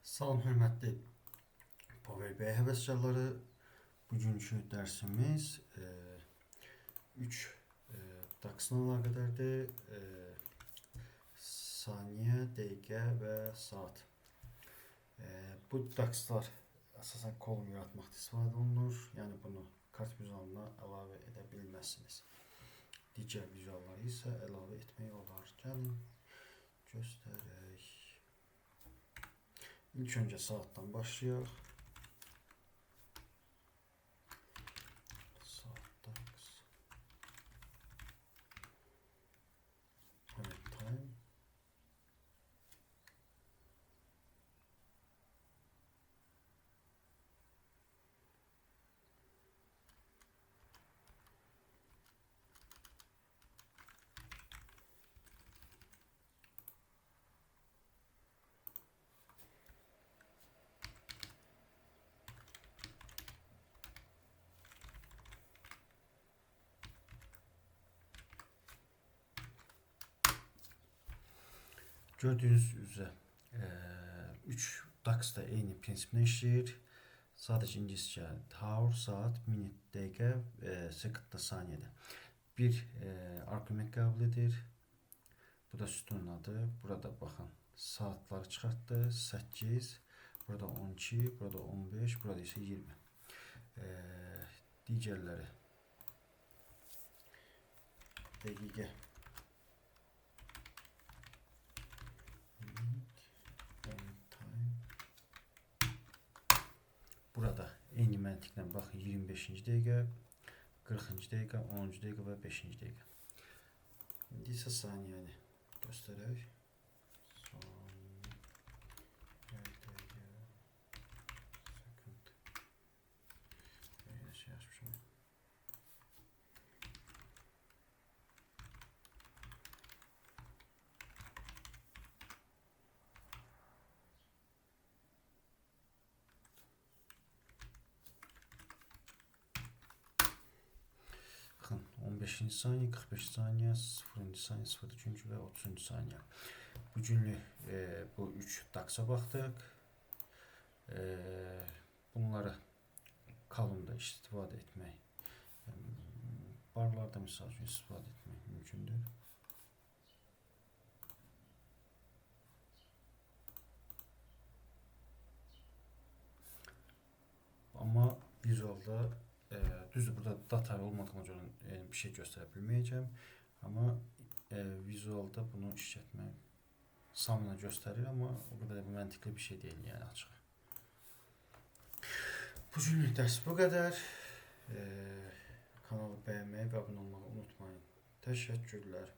Salam hörmətli Power BI həvəskarları. Bugünkü dərsimiz 3 daxla əlaqədardır. Saniyə, dəqiqə və saat. Bu daxlar əsasən kolum yaratmaqda istifadə olunur. Yəni bunu kart vizualına əlavə edə bilməzsiniz. Digər vizualları isə əlavə etmək olar. Gəlin göstərək. İlk önce saattan başlayaq. Saat dax. Evet, time. Gördüğünüz üzere 3 dax da eyni prinsiplə işləyir. Sadəcə ingiliscə hour, saat, minute, dəqiqə, second da saniyədə. Bir arqument qəbul edir. Bu da sütunun adı. Burada baxın saatları çıxartdı. 8, burada 12, burada 15, burada isə 20. Digərləri dəqiqə. Burada eyni məntiqlə baxın 25-ci dəqiqə, 40-cı dəqiqə, 10-cu dəqiqə və 5-ci dəqiqə. İndi isə saniyəni göstərək. Bakın 15. saniye, 45 saniye, 0. saniye, 0. ve 30. saniye. Bu günlük bu 3 daxa baxdıq. Bunları kolumda istifadə etmək, barlarda misal üçün istifadə etmək mümkündür. Ama vizualda düzdür, burada data olmadığına görə bir şey göstərə bilməyəcəm. Amma vizualda bunu işlətmək samına göstərir, amma o qədər məntiqli bir şey deyil, yəni açıq. Bu günlük dərs bu qədər. Kanalı bəyənməyi və abunə olmağı unutmayın. Təşəkkürlər.